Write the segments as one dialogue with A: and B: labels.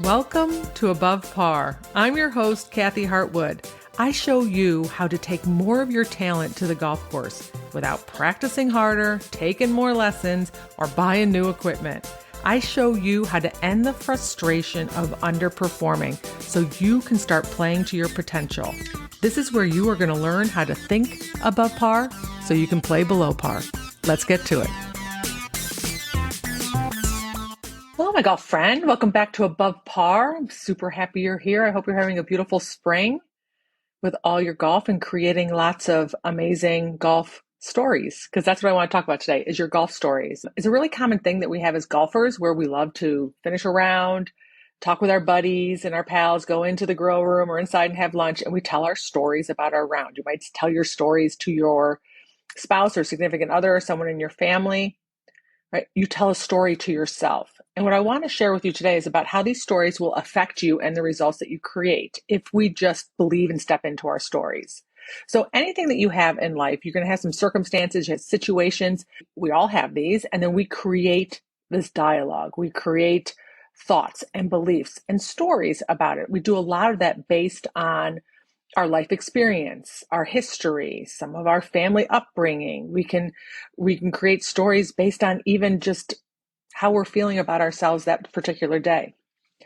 A: Welcome to Above Par. I'm your host, Kathy Hartwood. I show you how to take more of your talent to the golf course without practicing harder, taking more lessons, or buying new equipment. I show you how to end the frustration of underperforming so you can start playing to your potential. This is where you are going to learn how to think above par so you can play below par. Let's get to it. Hello, my golf friend. Welcome back to Above Par. I'm super happy you're here. I hope you're having a beautiful spring with all your golf and creating lots of amazing golf stories, because that's what I want to talk about today is your golf stories. It's a really common thing that we have as golfers where we love to finish a round, talk with our buddies and our pals, go into the grill room or inside and have lunch, and we tell our stories about our round. You might tell your stories to your spouse or significant other or someone in your family. Right? You tell a story to yourself. And what I want to share with you today is about how these stories will affect you and the results that you create if we just believe and step into our stories. So anything that you have in life, you're going to have some circumstances, you have situations. We all have these. And then we create this dialogue. We create thoughts and beliefs and stories about it. We do a lot of that based on our life experience, our history, some of our family upbringing. We can create stories based on even just how we're feeling about ourselves that particular day.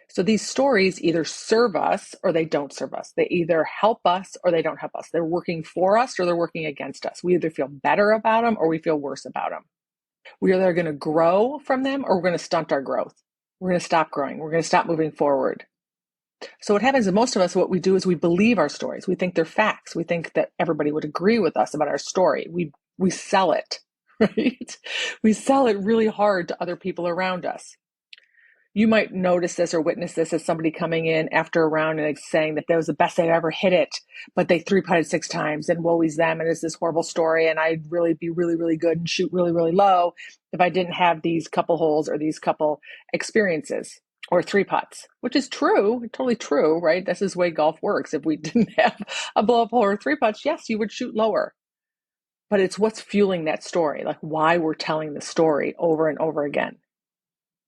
A: So these stories either serve us or they don't serve us. They either help us or they don't help us. They're working for us or they're working against us. We either feel better about them or we feel worse about them. We are either going to grow from them or we're going to stunt our growth. We're going to stop growing. We're going to stop moving forward. So what happens to most of us, what we do is we believe our stories. We think they're facts. We think that everybody would agree with us about our story. We sell it, right? We sell it really hard to other people around us. You might notice this or witness this as somebody coming in after a round and saying that that was the best they'd ever hit it, but they three-putted 6 times and woe is them and it's this horrible story and I'd really be really, really good and shoot really, really low if I didn't have these couple holes or these couple experiences. Or 3 putts, which is true, totally true, right? This is the way golf works. If we didn't have a blow-up hole or 3 putts, yes, you would shoot lower. But it's what's fueling that story, like why we're telling the story over and over again.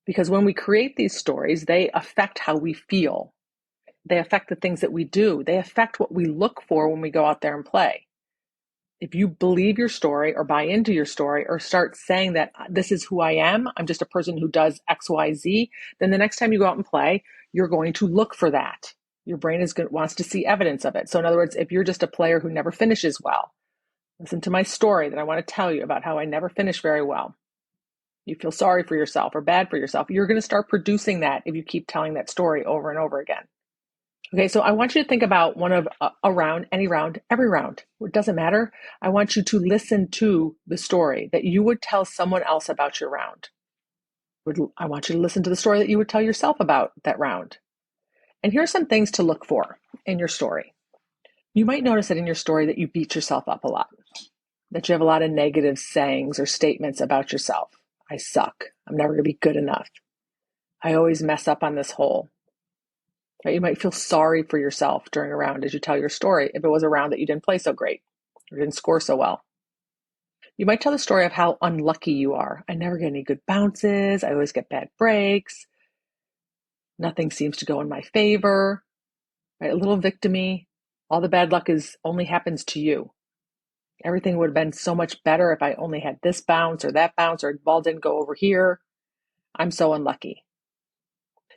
A: Because when we create these stories, they affect how we feel. They affect the things that we do. They affect what we look for when we go out there and play. If you believe your story or buy into your story or start saying that this is who I am, I'm just a person who does X, Y, Z, then the next time you go out and play, you're going to look for that. Your brain wants to see evidence of it. So in other words, if you're just a player who never finishes well, listen to my story that I want to tell you about how I never finish very well. You feel sorry for yourself or bad for yourself. You're going to start producing that if you keep telling that story over and over again. Okay, so I want you to think about one of a round, any round, every round. It doesn't matter. I want you to listen to the story that you would tell someone else about your round. I want you to listen to the story that you would tell yourself about that round. And here are some things to look for in your story. You might notice that in your story that you beat yourself up a lot, that you have a lot of negative sayings or statements about yourself. I suck. I'm never going to be good enough. I always mess up on this hole. Right? You might feel sorry for yourself during a round as you tell your story if it was a round that you didn't play so great or didn't score so well. You might tell the story of how unlucky you are. I never get any good bounces. I always get bad breaks. Nothing seems to go in my favor. Right? A little victim-y. All the bad luck only happens to you. Everything would have been so much better if I only had this bounce or that bounce or the ball didn't go over here. I'm so unlucky.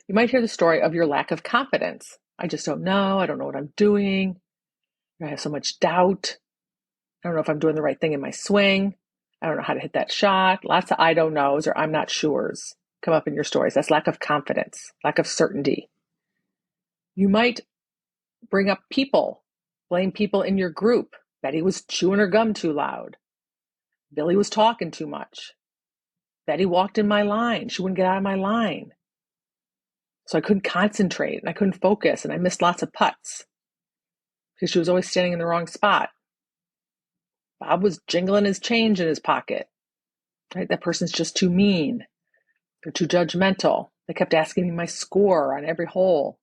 A: You might hear the story of your lack of confidence. I just don't know. I don't know what I'm doing. I have so much doubt. I don't know if I'm doing the right thing in my swing. I don't know how to hit that shot. Lots of I don't knows or I'm not sures come up in your stories. That's lack of confidence, lack of certainty. You might bring up people, blame people in your group. Betty was chewing her gum too loud. Billy was talking too much. Betty walked in my line. She wouldn't get out of my line. So I couldn't concentrate and I couldn't focus and I missed lots of putts because she was always standing in the wrong spot. Bob was jingling his change in his pocket. Right? That person's just too mean. They're too judgmental. They kept asking me my score on every hole.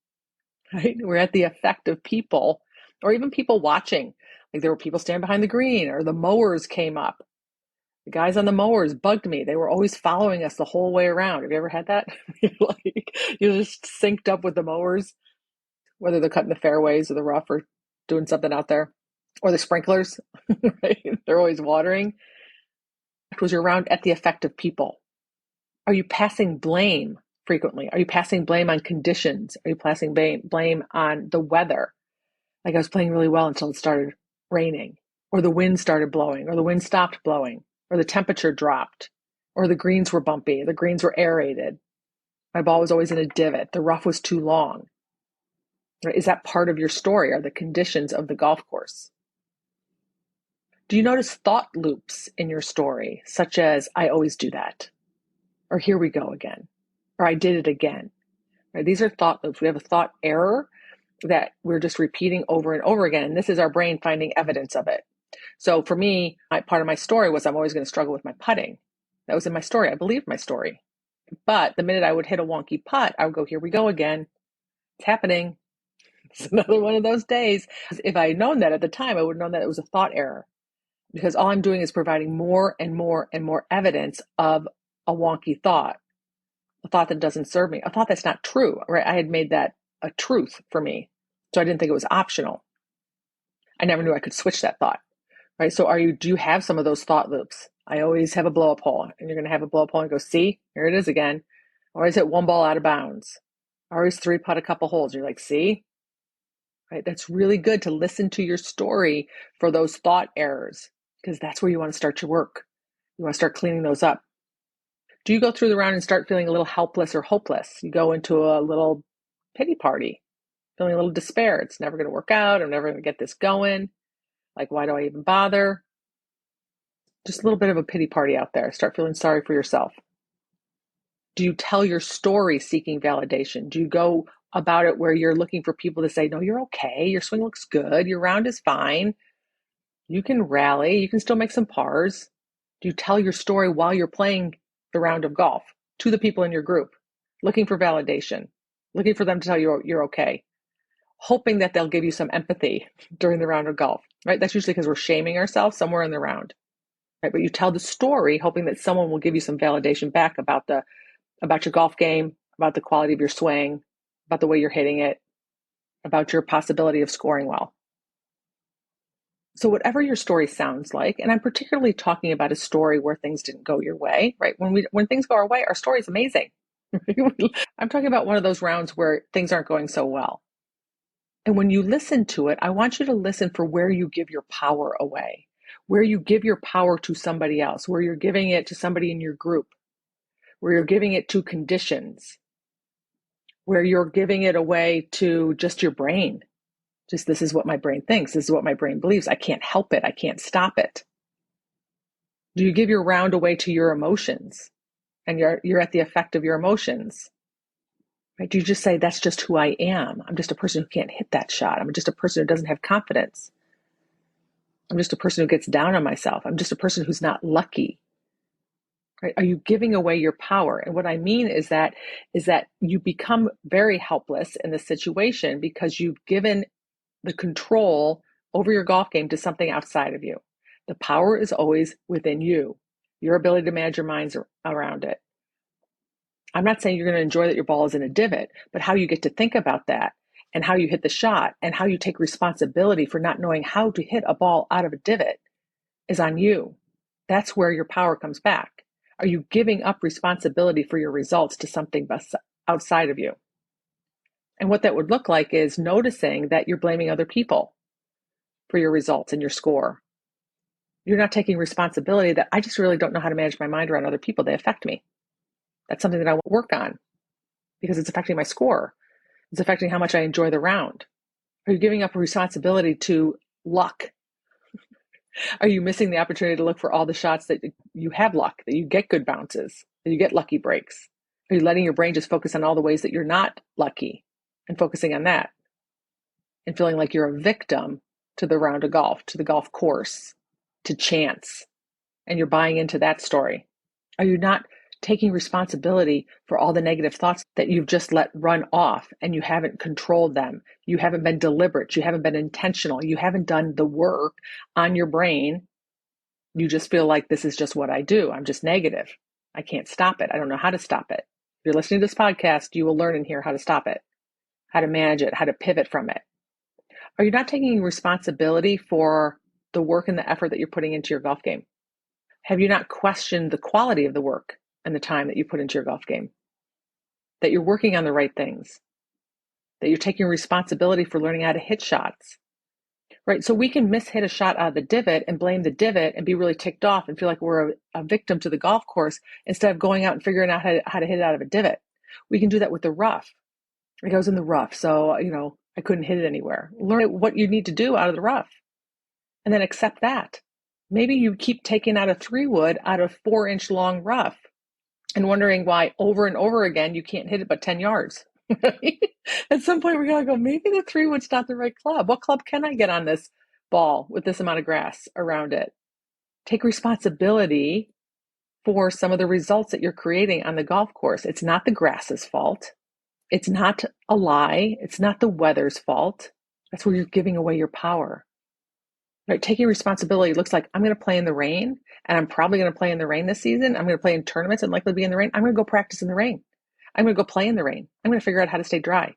A: Right? We're at the effect of people or even people watching. Like there were people standing behind the green or the mowers came up. The guys on the mowers bugged me. They were always following us the whole way around. Have you ever had that? You're just synced up with the mowers, whether they're cutting the fairways or the rough or doing something out there, or the sprinklers, right? They're always watering. Because you're around at the effect of people. Are you passing blame frequently? Are you passing blame on conditions? Are you passing blame on the weather? Like I was playing really well until it started raining, or the wind started blowing, or the wind stopped blowing, or the temperature dropped, or the greens were bumpy, the greens were aerated. My ball was always in a divot. The rough was too long. Right? Is that part of your story? Are the conditions of the golf course? Do you notice thought loops in your story, such as, I always do that, or here we go again, or I did it again? Right? These are thought loops. We have a thought error that we're just repeating over and over again, and this is our brain finding evidence of it. So for me, part of my story was I'm always going to struggle with my putting. That was in my story. I believed my story. But the minute I would hit a wonky putt, I would go, here we go again. It's happening. It's another one of those days. If I had known that at the time, I would have known that it was a thought error, because all I'm doing is providing more and more and more evidence of a wonky thought, a thought that doesn't serve me, a thought that's not true, right? I had made that a truth for me. So I didn't think it was optional. I never knew I could switch that thought, right? So do you have some of those thought loops? I always have a blow up hole, and you're going to have a blow up hole and go, see, here it is again. I always hit one ball out of bounds. I always three putt a couple holes. You're like, see, right? That's really good to listen to your story for those thought errors, because that's where you want to start your work. You want to start cleaning those up. Do you go through the round and start feeling a little helpless or hopeless? You go into a little pity party, feeling a little despair. It's never going to work out. I'm never going to get this going. Like, why do I even bother? Just a little bit of a pity party out there. Start feeling sorry for yourself. Do you tell your story seeking validation? Do you go about it where you're looking for people to say, no, you're okay. Your swing looks good. Your round is fine. You can rally. You can still make some pars. Do you tell your story while you're playing the round of golf to the people in your group, looking for validation, looking for them to tell you you're okay, hoping that they'll give you some empathy during the round of golf, right? That's usually because we're shaming ourselves somewhere in the round, right? But you tell the story hoping that someone will give you some validation back about your golf game, about the quality of your swing, about the way you're hitting it, about your possibility of scoring well. So whatever your story sounds like, and I'm particularly talking about a story where things didn't go your way, right? When things go our way, our story is amazing. I'm talking about one of those rounds where things aren't going so well. And when you listen to it, I want you to listen for where you give your power away, where you give your power to somebody else, where you're giving it to somebody in your group, where you're giving it to conditions, where you're giving it away to just your brain. Just, this is what my brain thinks. This is what my brain believes. I can't help it. I can't stop it. Do you give your round away to your emotions, and you're at the effect of your emotions? Right? Do you just say, that's just who I am? I'm just a person who can't hit that shot. I'm just a person who doesn't have confidence. I'm just a person who gets down on myself. I'm just a person who's not lucky. Right? Are you giving away your power? And what I mean is that you become very helpless in the situation because you've given the control over your golf game to something outside of you. The power is always within you, your ability to manage your minds around it. I'm not saying you're going to enjoy that your ball is in a divot, but how you get to think about that and how you hit the shot and how you take responsibility for not knowing how to hit a ball out of a divot is on you. That's where your power comes back. Are you giving up responsibility for your results to something outside of you? And what that would look like is noticing that you're blaming other people for your results and your score. You're not taking responsibility that I just really don't know how to manage my mind around other people. They affect me. That's something that I want to work on because it's affecting my score. It's affecting how much I enjoy the round. Are you giving up responsibility to luck? Are you missing the opportunity to look for all the shots that you have luck, that you get good bounces, that you get lucky breaks? Are you letting your brain just focus on all the ways that you're not lucky and focusing on that and feeling like you're a victim to the round of golf, to the golf course, to chance, and you're buying into that story? Are you not taking responsibility for all the negative thoughts that you've just let run off and you haven't controlled them? You haven't been deliberate. You haven't been intentional. You haven't done the work on your brain You just feel like this is just what I do. I'm just negative. I can't stop it. I don't know how to stop it. If you're listening to this podcast, you will learn in here how to stop it, how to manage it, how to pivot from it. Are you not taking responsibility for the work and the effort that you're putting into your golf game? Have you not questioned the quality of the work and the time that you put into your golf game? That you're working on the right things? That you're taking responsibility for learning how to hit shots? Right? So we can mishit a shot out of the divot and blame the divot and be really ticked off and feel like we're a victim to the golf course instead of going out and figuring out how to hit it out of a divot. We can do that with the rough. Like I was in the rough, so, I couldn't hit it anywhere. Learn what you need to do out of the rough and then accept that. Maybe you keep taking out a 3-wood out of 4-inch long rough and wondering why over and over again you can't hit it but 10 yards. At some point, we're going to go, maybe the 3-wood's not the right club. What club can I get on this ball with this amount of grass around it? Take responsibility for some of the results that you're creating on the golf course. It's not the grass's fault. It's not a lie. It's not the weather's fault. That's where you're giving away your power. Right? Taking responsibility looks like I'm going to play in the rain, and I'm probably going to play in the rain this season. I'm going to play in tournaments and likely be in the rain. I'm going to go practice in the rain. I'm going to go play in the rain. I'm going to figure out how to stay dry.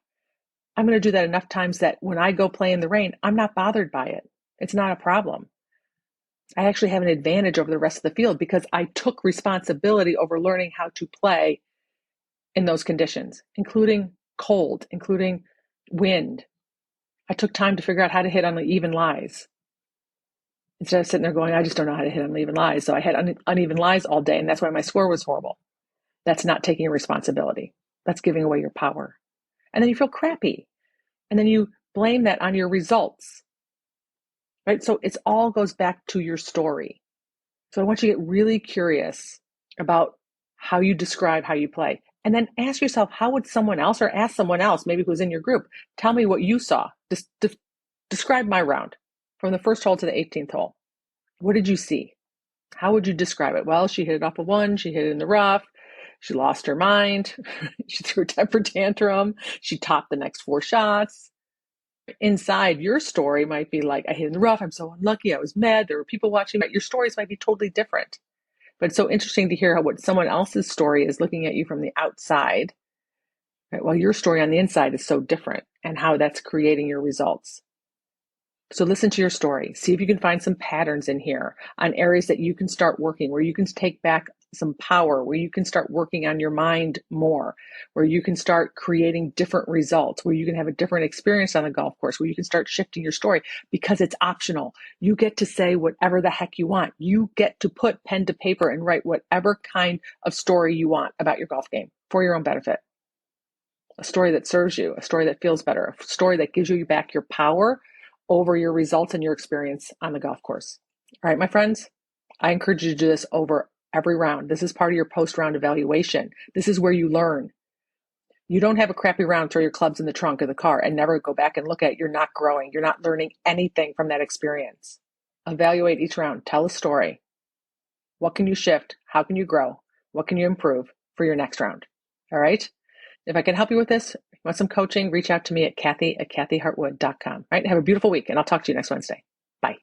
A: I'm going to do that enough times that when I go play in the rain, I'm not bothered by it. It's not a problem. I actually have an advantage over the rest of the field because I took responsibility over learning how to play in those conditions, including cold, including wind. I took time to figure out how to hit on the even lies. Instead of sitting there going, I just don't know how to hit on even lies. So I had uneven lies all day, and that's why my score was horrible. That's not taking responsibility. That's giving away your power. And then you feel crappy. And then you blame that on your results. Right? So it all goes back to your story. So I want you to get really curious about how you describe how you play. And then ask yourself, how would someone else, or ask someone else, maybe who's in your group, tell me what you saw. Describe my round from the first hole to the 18th hole. What did you see? How would you describe it? Well, she hit it off of 1. She hit it in the rough. She lost her mind. She threw a temper tantrum. She topped the next 4 shots. Inside your story might be like, I hit in the rough. I'm so unlucky. I was mad. There were people watching. But your stories might be totally different. But it's so interesting to hear what someone else's story is looking at you from the outside, right? While your story on the inside is so different, and how that's creating your results. So listen to your story. See if you can find some patterns in here on areas that you can start working, where you can take back some power, where you can start working on your mind more, where you can start creating different results, where you can have a different experience on the golf course, where you can start shifting your story because it's optional. You get to say whatever the heck you want. You get to put pen to paper and write whatever kind of story you want about your golf game for your own benefit. A story that serves you, a story that feels better, a story that gives you back your power over your results and your experience on the golf course. All right, my friends, I encourage you to do this over every round. This is part of your post-round evaluation. This is where you learn. You don't have a crappy round, throw your clubs in the trunk of the car and never go back and look at it. You're not growing. You're not learning anything from that experience. Evaluate each round. Tell a story. What can you shift? How can you grow? What can you improve for your next round? All right? If I can help you with this, want some coaching, reach out to me at Kathy@kathyhartwood.com. Right? Have a beautiful week, and I'll talk to you next Wednesday. Bye.